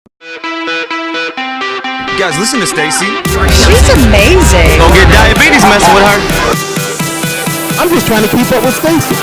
You guys listen to Stacy. She's amazing. Gonna get diabetes messing with her. I'm just trying to keep up with Stacy.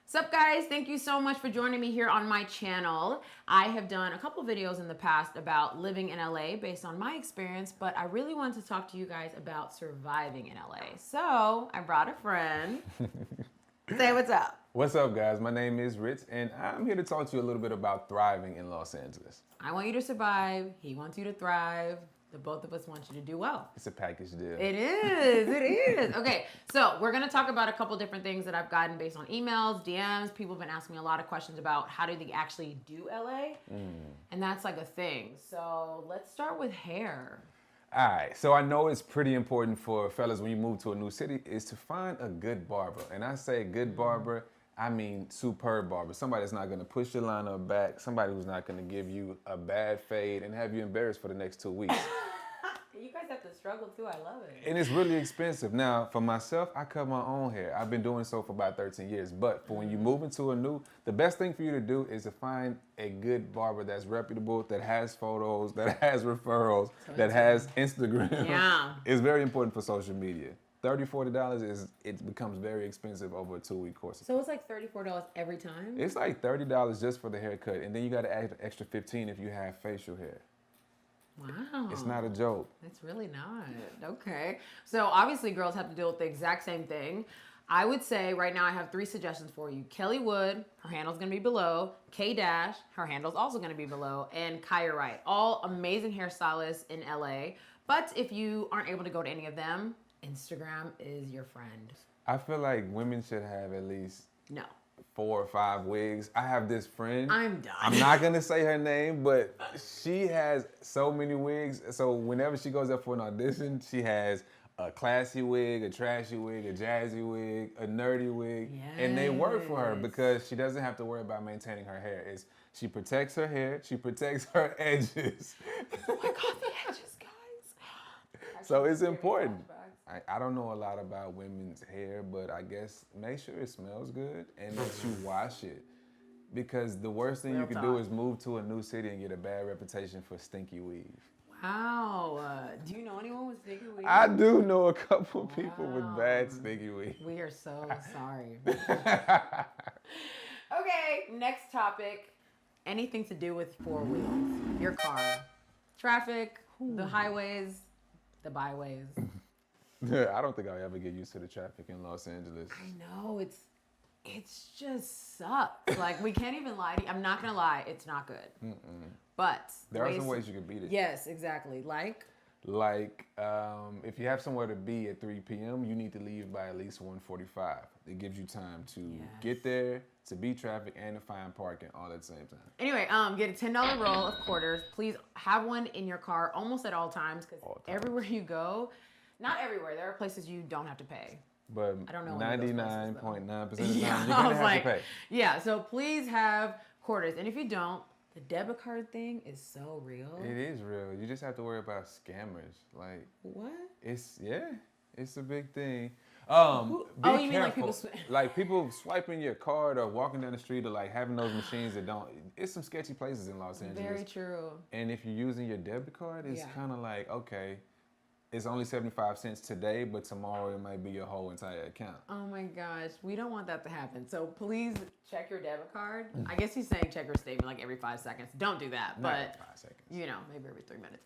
What's up, guys? Thank you so much for joining me here on my channel. I have done a couple videos in the past about living in LA based on my experience, but I really wanted to talk to you guys about surviving in LA. So I brought a friend. Say what's up. What's up, guys? My name is Ritz, and I'm here to talk to you a little bit about thriving in Los Angeles. I want you to survive. He wants you to thrive. The both of us want you to do well. It's a package deal. It is. It is. Okay, so we're going to talk about a couple different things that I've gotten based on emails, DMs. People have been asking me a lot of questions about how do they actually do LA? And that's like a thing. So let's start with hair. All right, so I know it's pretty important for fellas when you move to a new city is to find a good barber. And I say good barber, I mean superb barber. Somebody that's not gonna push your line up back, somebody who's not gonna give you a bad fade and have you embarrassed for the next 2 weeks. You guys have to struggle too, I love it. And it's really expensive. Now, for myself, I cut my own hair. I've been doing so for about 13 years. But for when you move into a new, the best thing for you to do is to find a good barber that's reputable, that has photos, that has referrals, that has Instagram. Yeah. It's very important for social media. $30, $40 it becomes very expensive over a 2-week course. So it's like $34 every time? It's like $30 just for the haircut, and then you got to add an extra $15 if you have facial hair. Wow. It's not a joke. It's really not. Okay. So obviously girls have to deal with the exact same thing. I would say right now I have 3 suggestions for you. Kelly Wood, her handle's gonna be below. K Dash, her handle's also gonna be below. And Kaya Wright, all amazing hairstylists in LA. But if you aren't able to go to any of them, Instagram is your friend. I feel like women should have at least No. 4 or 5 wigs. I have this friend. I'm done. I'm not gonna say her name, but she has so many wigs. So whenever she goes up for an audition, she has a classy wig, a trashy wig, a jazzy wig, a nerdy wig, and they work for her because she doesn't have to worry about maintaining her hair. She protects her hair, she protects her edges. Oh my God, the edges, guys. So it's important. I don't know a lot about women's hair, but I guess make sure it smells good and that you wash it. Because the worst thing you can do is move to a new city and get a bad reputation for stinky weave. Wow. Do you know anyone with stinky weave? I do know a couple people with bad stinky weave. We are so sorry. Okay, next topic. Anything to do with 4 wheels. Your car. Traffic, the highways, the byways. I don't think I'll ever get used to the traffic in Los Angeles. I know, it's just sucks. Like, we can't even lie to you. I'm not gonna lie, it's not good. But there are some ways you can beat it. Yes, exactly. Like if you have somewhere to be at 3 p.m., you need to leave by at least 1:45. It gives you time to get there, to beat traffic, and to find parking all at the same time. Anyway, get a $10 roll of quarters. Please have one in your car almost at all times, because everywhere you go, not everywhere, there are places you don't have to pay. But I don't know 99.9% of the time, you're I gonna was have like, to pay. yeah, so please have quarters. And if you don't, the debit card thing is so real. It is real. You just have to worry about scammers. Like, what? it's a big thing. You mean like people like people swiping your card or walking down the street or like having those machines that don't. It's some sketchy places in Los Angeles. Very true. And if you're using your debit card, it's kind of like, okay, it's only 75 cents today, but tomorrow it might be your whole entire account. Oh my gosh, we don't want that to happen. So please check your debit card. I guess he's saying check your statement like every 5 seconds. Don't do that, Not but every 5 seconds. you know, maybe every 3 minutes.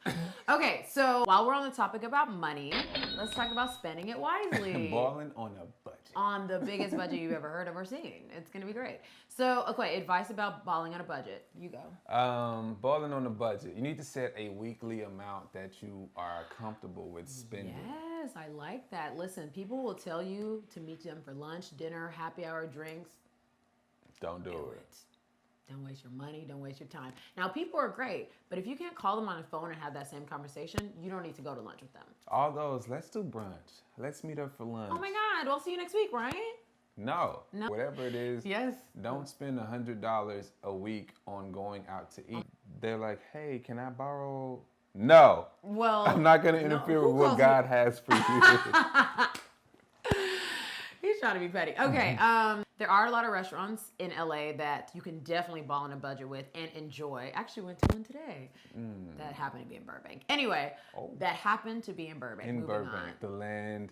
Okay, so while we're on the topic about money, let's talk about spending it wisely. Balling on a budget. On the biggest budget you've ever heard of or seen. It's gonna be great. So, okay, advice about balling on a budget. You go. Balling on a budget. You need to set a weekly amount that you are comfortable with spending. Yes, I like that. Listen, people will tell you to meet them for lunch, dinner, happy hour, drinks. Don't do it. Don't waste your money. Don't waste your time. Now, people are great, but if you can't call them on the phone and have that same conversation, you don't need to go to lunch with them. All those, let's do brunch. Let's meet up for lunch. Oh my God, we'll see you next week, right? No. Whatever it is, Yes. don't spend $100 a week on going out to eat. They're like, hey, can I borrow? No. Well, I'm not going to interfere with what God has for you. He's trying to be petty. Okay. There are a lot of restaurants in LA that you can definitely ball on a budget with and enjoy. Actually went to one today that happened to be in Burbank. Anyway, that happened to be in Burbank. In Moving Burbank, the land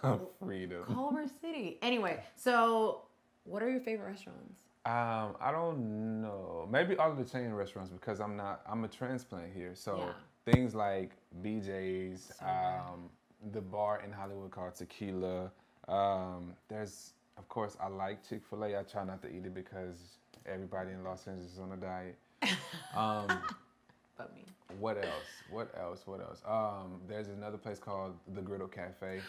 of freedom. Culver City. Anyway, so what are your favorite restaurants? I don't know. Maybe all of the chain restaurants because I'm a transplant here. So Yeah. things like BJ's, the bar in Hollywood called Tequila. There's, of course, I like Chick-fil-A. I try not to eat it because everybody in Los Angeles is on a diet. But me. What else? There's another place called the Griddle Cafe.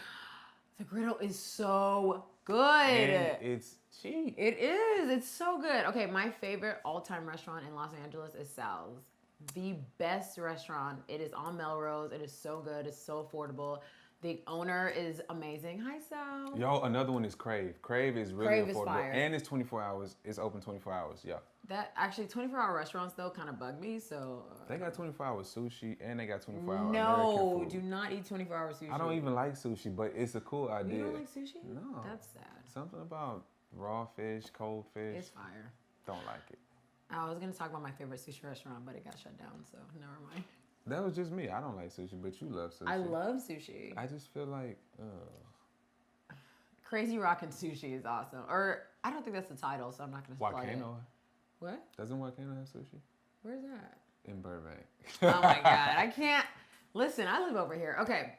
The griddle is so good. And it's cheap. It is. It's so good. Okay, my favorite all-time restaurant in Los Angeles is Sal's. The best restaurant. It is on Melrose. It is so good. It's so affordable. The owner is amazing. Hi, Sal. Yo, another one is Crave. Crave is really Crave is affordable. fire. And it's 24 hours. It's open 24 hours. Yeah. That actually 24-hour restaurants though kind of bug me. So They got 24 hour sushi and they got 24 hour no, American food. do not eat 24-hour sushi. I don't even like sushi, but it's a cool idea. You don't like sushi? No. That's sad. Something about raw fish, cold fish. It's fire. Don't like it. I was gonna talk about my favorite sushi restaurant, but it got shut down, so never mind. That was just me. I don't like sushi, but you love sushi. I love sushi. I just feel like, Crazy Rockin' Sushi is awesome. Or I don't think that's the title, so I'm not gonna plug it. Volcano. What? Doesn't Volcano have sushi? Where's that? In Burbank. Oh my god, I can't. Listen, I live over here. Okay.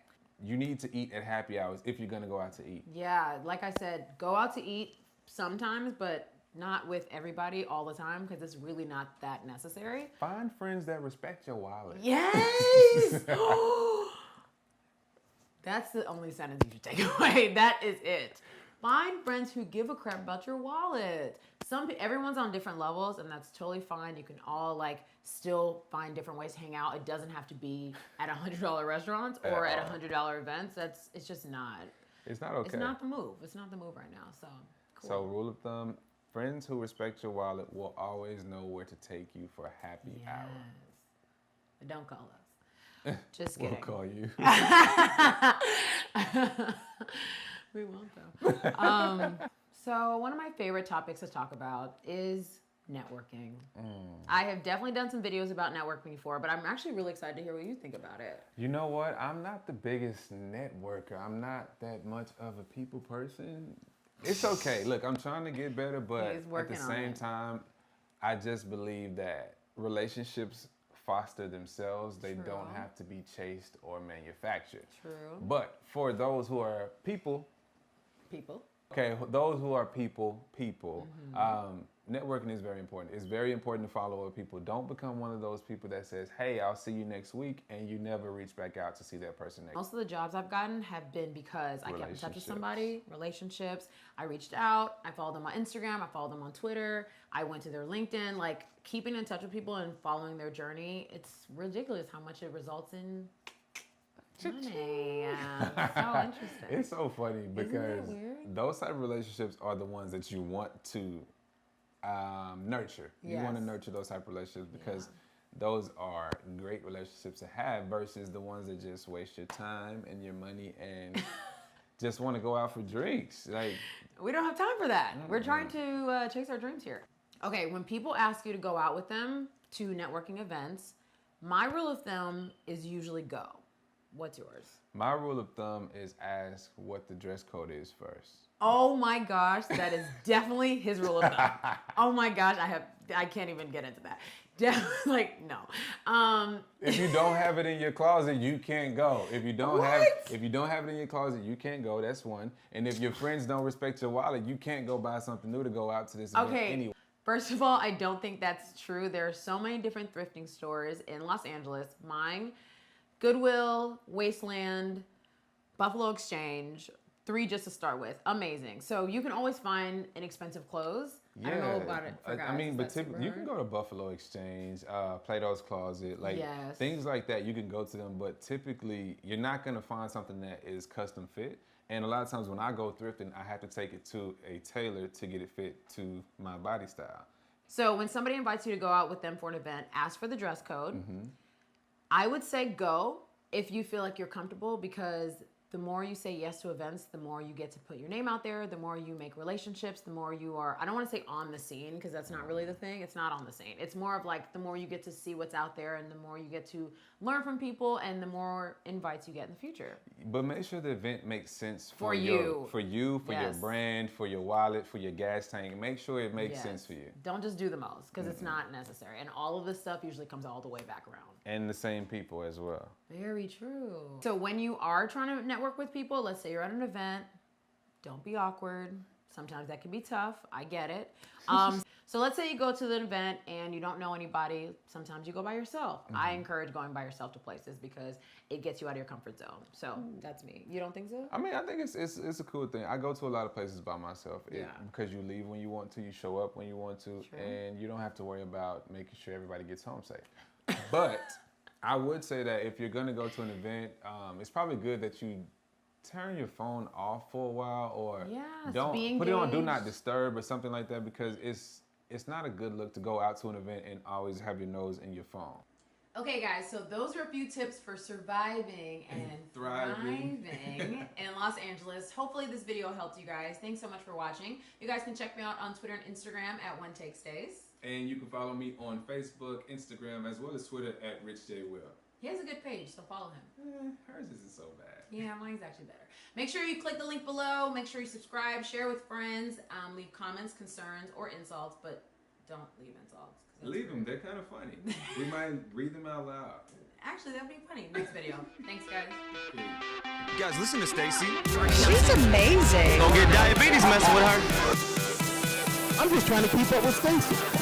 You need to eat at happy hours if you're gonna go out to eat. Yeah, like I said, go out to eat sometimes, but not with everybody all the time because it's really not that necessary. Find friends that respect your wallet. Yes! That's the only sentence you should take away. That is it. Find friends who give a crap about your wallet. Everyone's on different levels, and that's totally fine. You can all still find different ways to hang out. It doesn't have to be at $100 restaurants or at $100 events. It's just not. It's not okay. It's not the move. It's not the move right now. So cool. So rule of thumb: friends who respect your wallet will always know where to take you for a happy hour. But don't call us. Just kidding. We'll call you. We won't though. So one of my favorite topics to talk about is networking. I have definitely done some videos about networking before, but I'm actually really excited to hear what you think about it. You know what? I'm not the biggest networker. I'm not that much of a people person. It's okay. Look, I'm trying to get better, but at the same time, I just believe that relationships foster themselves. They don't have to be chased or manufactured. True. But for those who are people. Okay, those who are people, networking is very important. It's very important to follow other people. Don't become one of those people that says, hey, I'll see you next week, and you never reach back out to see that person next week. Most of the jobs I've gotten have been because I kept in touch with somebody, relationships. I reached out, I followed them on Instagram, I followed them on Twitter, I went to their LinkedIn. Keeping in touch with people and following their journey, it's ridiculous how much it results in money. It's so interesting. It's so funny because weird? those type of relationships are the ones that you want to nurture. You want to nurture those type of relationships because those are great relationships to have versus the ones that just waste your time and your money and just want to go out for drinks. We don't have time for that. We're trying to chase our dreams here. Okay, when people ask you to go out with them to networking events, my rule of thumb is usually go. What's yours? My rule of thumb is ask what the dress code is first. Oh my gosh, that is definitely his rule of thumb. Oh my gosh, I can't even get into that. No. If you don't have it in your closet, you can't go. If you don't have it in your closet, you can't go. That's one. And if your friends don't respect your wallet, you can't go buy something new to go out to this event anyway. First of all, I don't think that's true. There are so many different thrifting stores in Los Angeles. Mine, Goodwill, Wasteland, Buffalo Exchange, 3 just to start with. Amazing. So you can always find inexpensive clothes. Yeah. I don't know about it for guys. But typically you can go to Buffalo Exchange, Plato's Closet, things like that. You can go to them, but typically you're not going to find something that is custom fit. And a lot of times when I go thrifting, I have to take it to a tailor to get it fit to my body style. So when somebody invites you to go out with them for an event, ask for the dress code. I would say go if you feel like you're comfortable because the more you say yes to events, the more you get to put your name out there, the more you make relationships, the more you are, I don't want to say on the scene, because that's not really the thing. It's not on the scene. It's more of like the more you get to see what's out there and the more you get to learn from people and the more invites you get in the future. But make sure the event makes sense For your Yes. brand, for your wallet, for your gas tank. Make sure it makes Yes. sense for you. Don't just do the most, because it's not necessary. And all of this stuff usually comes all the way back around. And the same people as well. Very true. So when you are trying to network with people, let's say you're at an event, don't be awkward. Sometimes that can be tough. I get it. So let's say you go to the event and you don't know anybody. Sometimes you go by yourself. I encourage going by yourself to places because it gets you out of your comfort zone. So that's me. You don't think so? I mean, I think it's a cool thing. I go to a lot of places by myself because you leave when you want to, you show up when you want to, and you don't have to worry about making sure everybody gets home safe. But I would say that if you're gonna go to an event, it's probably good that you turn your phone off for a while, or don't put it on Do Not Disturb or something like that, because it's not a good look to go out to an event and always have your nose in your phone. Okay, guys, so those are a few tips for surviving and thriving in Los Angeles. Hopefully this video helped you guys. Thanks so much for watching. You guys can check me out on Twitter and Instagram at OneTakeStace. And you can follow me on Facebook, Instagram, as well as Twitter at Ritz J Williams. He has a good page, so follow him. Hers isn't so bad. Yeah, mine's actually better. Make sure you click the link below. Make sure you subscribe, share with friends, leave comments, concerns, or insults, but don't leave insults. Leave them. They're kind of funny. We might read them out loud. Actually, that'd be funny. Next video. Thanks, guys. You guys, listen to Stacy. She's amazing. Don't get diabetes messing with her. I'm just trying to keep up with Stacy.